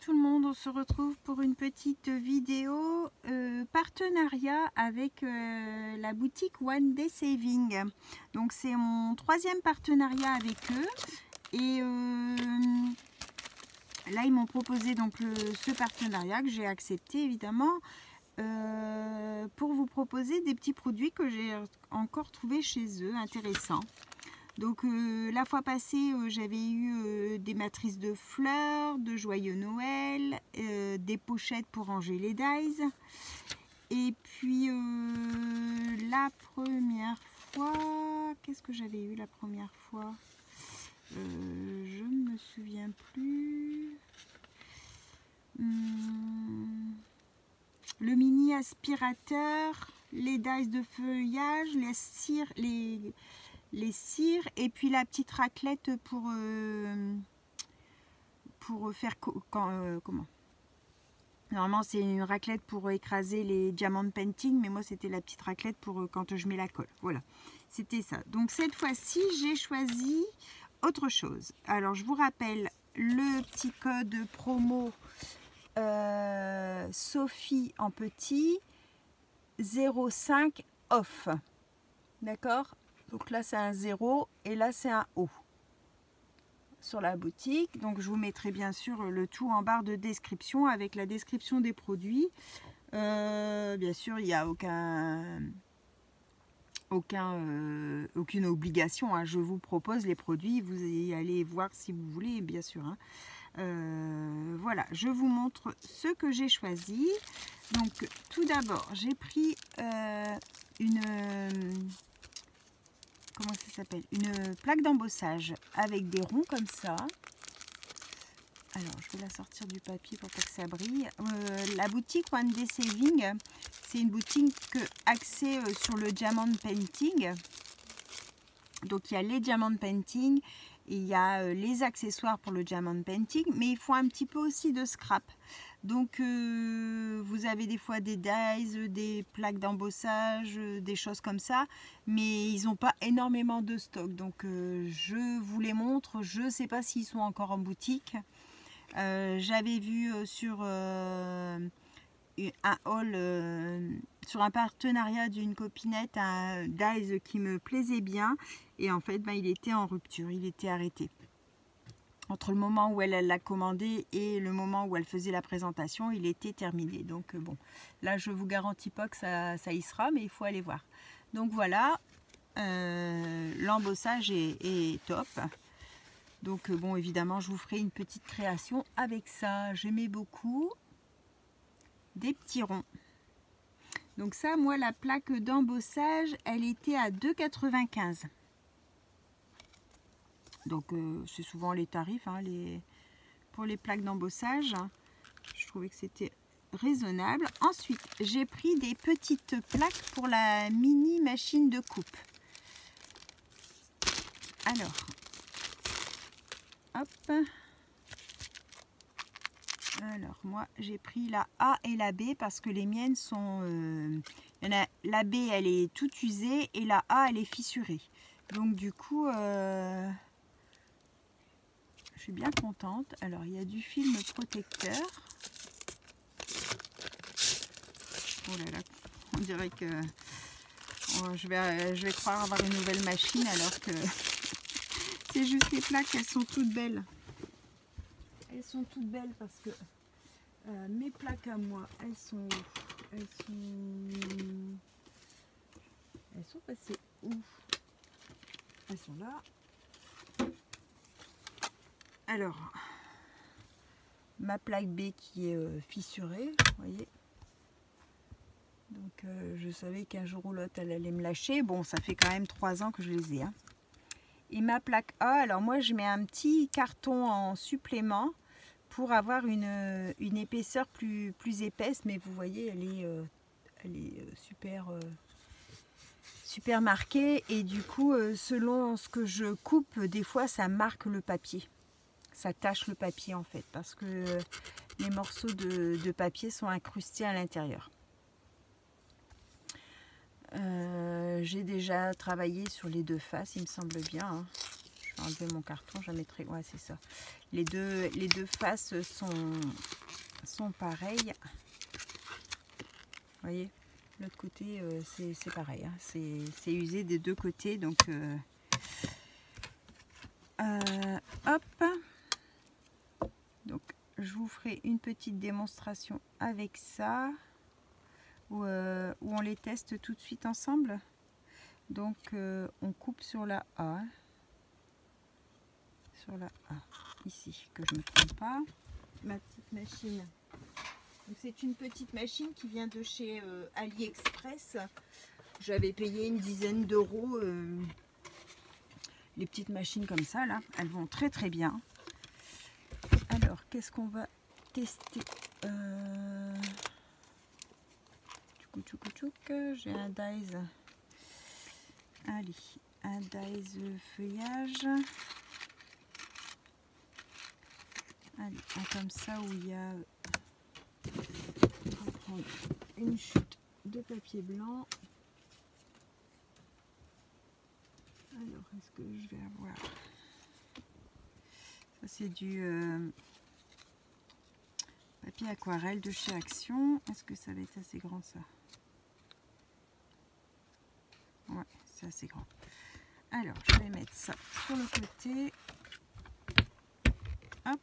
Tout le monde, on se retrouve pour une petite vidéo partenariat avec la boutique One Day Saving. Donc c'est mon troisième partenariat avec eux et là ils m'ont proposé donc ce partenariat que j'ai accepté évidemment pour vous proposer des petits produits que j'ai encore trouvés chez eux intéressants. Donc la fois passée, j'avais eu des matrices de fleurs, de joyeux Noël, des pochettes pour ranger les dies. Et puis la première fois, qu'est-ce que j'avais eu la première fois? Je ne me souviens plus. Le mini aspirateur, les dies de feuillage, les cires et puis la petite raclette pour faire comment normalement c'est une raclette pour écraser les diamant painting, mais moi c'était la petite raclette pour quand je mets la colle. Voilà, c'était ça. Donc cette fois-ci j'ai choisi autre chose. Alors je vous rappelle le petit code promo Sophie en petit 05 off, d'accord. Donc là c'est un 0 et là c'est un O sur la boutique. Donc je vous mettrai bien sûr le tout en barre de description avec la description des produits. Bien sûr il n'y a aucune obligation, hein. Je vous propose les produits, vous y allez voir si vous voulez bien sûr, hein. Voilà, je vous montre ce que j'ai choisi. Donc tout d'abord j'ai pris comment ça s'appelle, une plaque d'embossage avec des ronds comme ça. Alors je vais la sortir du papier pour pas que ça brille. La boutique One Day Saving, c'est une boutique axée sur le diamant painting. Donc il y a les diamant painting, il y a les accessoires pour le diamant painting, mais ils font un petit peu aussi de scrap. Donc vous avez des fois des dies, des plaques d'embossage, des choses comme ça, mais ils n'ont pas énormément de stock. Donc je vous les montre, je ne sais pas s'ils sont encore en boutique. J'avais vu sur un haul, sur un partenariat d'une copinette, un dies qui me plaisait bien, et en fait il était en rupture, il était arrêté. Entre le moment où elle l'a commandé et le moment où elle faisait la présentation, il était terminé. Donc bon, là je vous garantis pas que ça y sera, mais il faut aller voir. Donc voilà, l'embossage est top. Donc bon, évidemment je vous ferai une petite création avec ça. J'aimais beaucoup des petits ronds. Donc ça, moi la plaque d'embossage, elle était à 2,95 €. Donc c'est souvent les tarifs, hein, pour les plaques d'embossage. Je trouvais que c'était raisonnable. Ensuite, j'ai pris des petites plaques pour la mini machine de coupe. Alors, hop. Alors moi j'ai pris la A et la B parce que les miennes sont... la B elle est toute usée et la A elle est fissurée. Donc du coup... je suis bien contente. Alors il y a du film protecteur. Oh là là, on dirait que je vais croire avoir une nouvelle machine alors que c'est juste les plaques, elles sont toutes belles. Elles sont toutes belles parce que mes plaques à moi, elles sont passées où? Elles sont là. Alors, ma plaque B qui est fissurée, vous voyez. Donc, je savais qu'un jour ou l'autre, elle allait me lâcher. Bon, ça fait quand même 3 ans que je les ai, hein. Et ma plaque A, alors moi, je mets un petit carton en supplément pour avoir une épaisseur plus épaisse. Mais vous voyez, elle est super marquée. Et du coup, selon ce que je coupe, des fois, ça marque le papier. Ça tache le papier en fait, parce que les morceaux de papier sont incrustés à l'intérieur. J'ai déjà travaillé sur les deux faces, il me semble bien, hein. Je enlever mon carton, je mettrai. Ouais, c'est ça. Les deux faces sont pareilles. Vous voyez, l'autre côté, c'est pareil. Hein. C'est usé des deux côtés. Donc, hop. Donc, je vous ferai une petite démonstration avec ça. Où on les teste tout de suite ensemble. Donc, on coupe sur la A. Sur la A. Ici, que je ne me trompe pas. Ma petite machine. C'est une petite machine qui vient de chez AliExpress. J'avais payé une dizaine d'euros. Les petites machines comme ça, là, elles vont très très bien. Alors, qu'est-ce qu'on va tester? J'ai un dies. Allez, un dies feuillage. Allez, un comme ça où il y a... On va prendre une chute de papier blanc. Alors, est-ce que je vais avoir... Ça, c'est du papier aquarelle de chez Action. Est-ce que ça va être assez grand, ça? Ouais, c'est assez grand. Alors, je vais mettre ça sur le côté. Hop.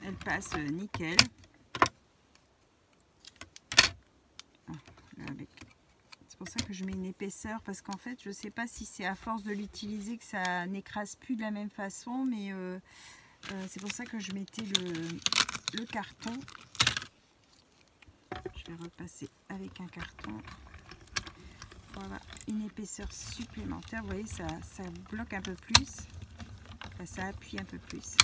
Elle passe nickel. C'est pour ça que je mets une épaisseur, parce qu'en fait, je ne sais pas si c'est à force de l'utiliser que ça n'écrase plus de la même façon, mais c'est pour ça que je mettais le carton. Je vais repasser avec un carton. Voilà, une épaisseur supplémentaire. Vous voyez, ça bloque un peu plus. Enfin, ça appuie un peu plus.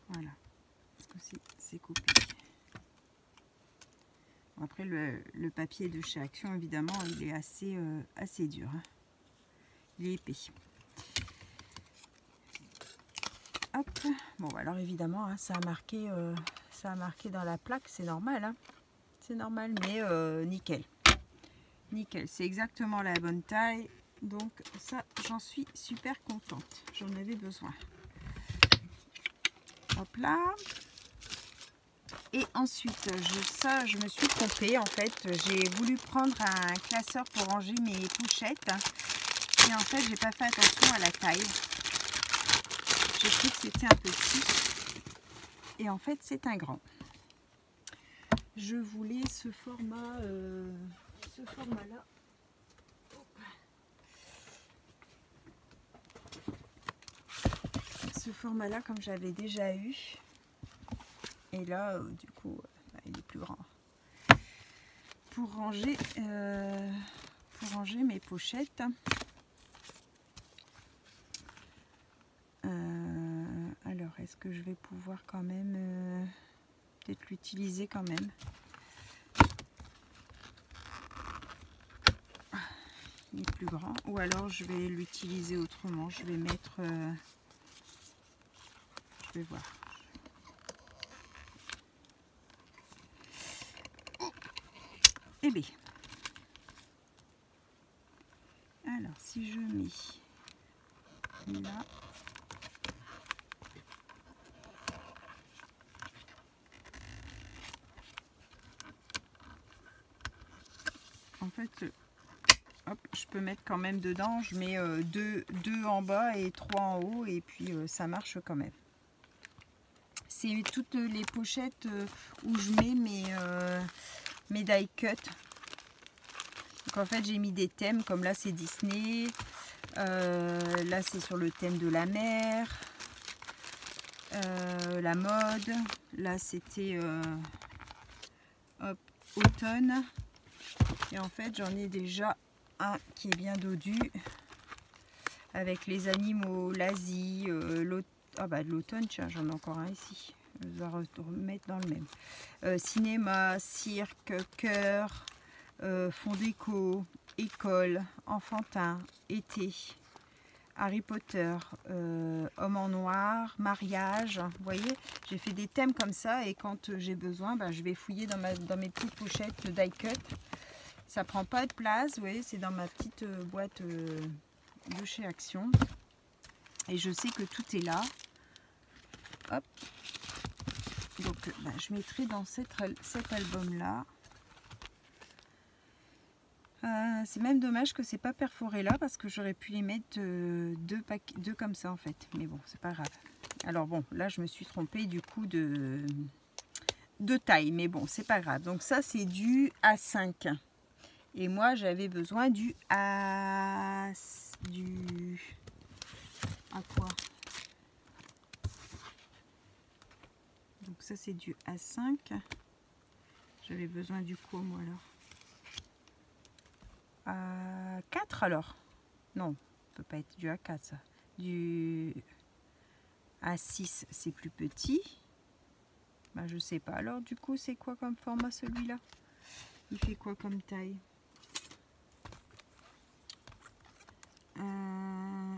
Voilà. Parce que c'est coupé. Après, le papier de chez Action, évidemment, il est assez dur. Hein. Il est épais. Hop. Bon, alors évidemment, hein, ça a marqué dans la plaque, c'est normal. Hein. C'est normal, mais nickel. Nickel, c'est exactement la bonne taille. Donc ça, j'en suis super contente. J'en avais besoin. Hop là. Et ensuite, je me suis trompée. En fait, j'ai voulu prendre un classeur pour ranger mes pochettes. Et en fait, j'ai pas fait attention à la taille. J'ai cru que c'était un petit. Et en fait, c'est un grand. Je voulais ce format-là. Ce format-là, comme j'avais déjà eu. Et là, du coup, il est plus grand. Pour ranger mes pochettes. Alors, est-ce que je vais pouvoir quand même peut-être l'utiliser quand même? Il est plus grand. Ou alors, je vais l'utiliser autrement. Je vais mettre... je vais voir. Eh bien, alors si je mets là, en fait, hop, je peux mettre quand même dedans, je mets deux en bas et 3 en haut, et puis ça marche quand même. C'est toutes les pochettes où je mets mes die cut. Donc en fait, j'ai mis des thèmes, comme là c'est Disney, là c'est sur le thème de la mer, la mode, là c'était automne, et en fait j'en ai déjà un qui est bien dodu avec les animaux, l'Asie, l'automne, tiens, j'en ai encore un ici, je vais remettre dans le même. Cinéma, cirque, cœur, fond déco, école, enfantin, été, Harry Potter, homme en noir, mariage. Vous voyez, j'ai fait des thèmes comme ça et quand j'ai besoin, je vais fouiller dans mes petites pochettes die cut. Ça prend pas de place, vous voyez, c'est dans ma petite boîte de chez Action. Et je sais que tout est là. Hop. Donc je mettrai dans cet album-là. C'est même dommage que c'est pas perforé là parce que j'aurais pu les mettre deux comme ça en fait. Mais bon, c'est pas grave. Alors bon, là je me suis trompée du coup de taille. Mais bon, c'est pas grave. Donc ça c'est du A5. Et moi j'avais besoin du A... À quoi? Donc ça c'est du A5. J'avais besoin du quoi moi alors? A4 alors? Non, ça peut pas être du A4 ça. Du A6 c'est plus petit. Je sais pas. Alors du coup c'est quoi comme format celui-là? Il fait quoi comme taille?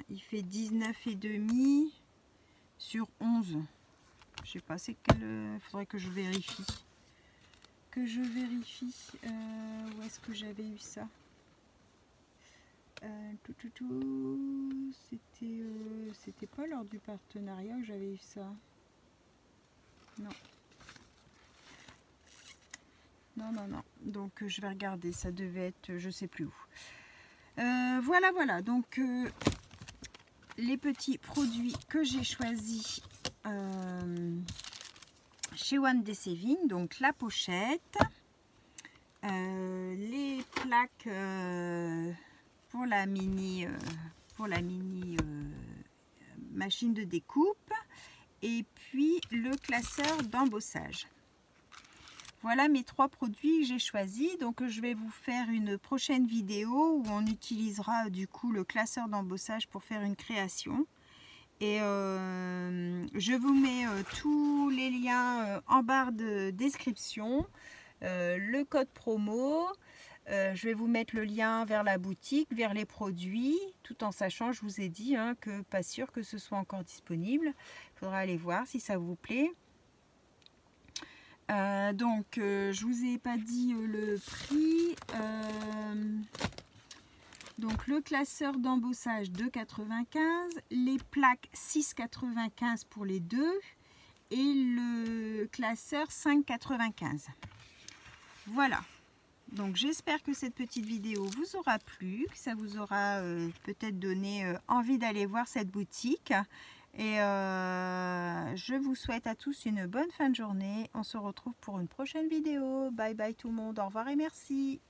Il fait 19,5 sur 11. Je sais pas c'est quel. Faudrait que je vérifie. Où est-ce que j'avais eu ça? C'était pas lors du partenariat que j'avais eu ça. Non. Non. Donc je vais regarder. Ça devait être, je sais plus où. Voilà. Donc les petits produits que j'ai choisis chez One Day Saving. Donc la pochette, les plaques pour la mini machine de découpe et puis le classeur d'embossage. Voilà mes 3 produits que j'ai choisis. Donc je vais vous faire une prochaine vidéo où on utilisera du coup le classeur d'embossage pour faire une création. Et je vous mets tous les liens en barre de description, le code promo. Je vais vous mettre le lien vers la boutique, vers les produits, tout en sachant, je vous ai dit, que pas sûr que ce soit encore disponible. Il faudra aller voir si ça vous plaît. Donc, je vous ai pas dit le prix. Donc, le classeur d'embossage 2,95, les plaques 6,95 pour les deux et le classeur 5,95. Voilà. Donc j'espère que cette petite vidéo vous aura plu, que ça vous aura peut-être donné envie d'aller voir cette boutique. Et je vous souhaite à tous une bonne fin de journée. On se retrouve pour une prochaine vidéo. Bye bye tout le monde. Au revoir et merci.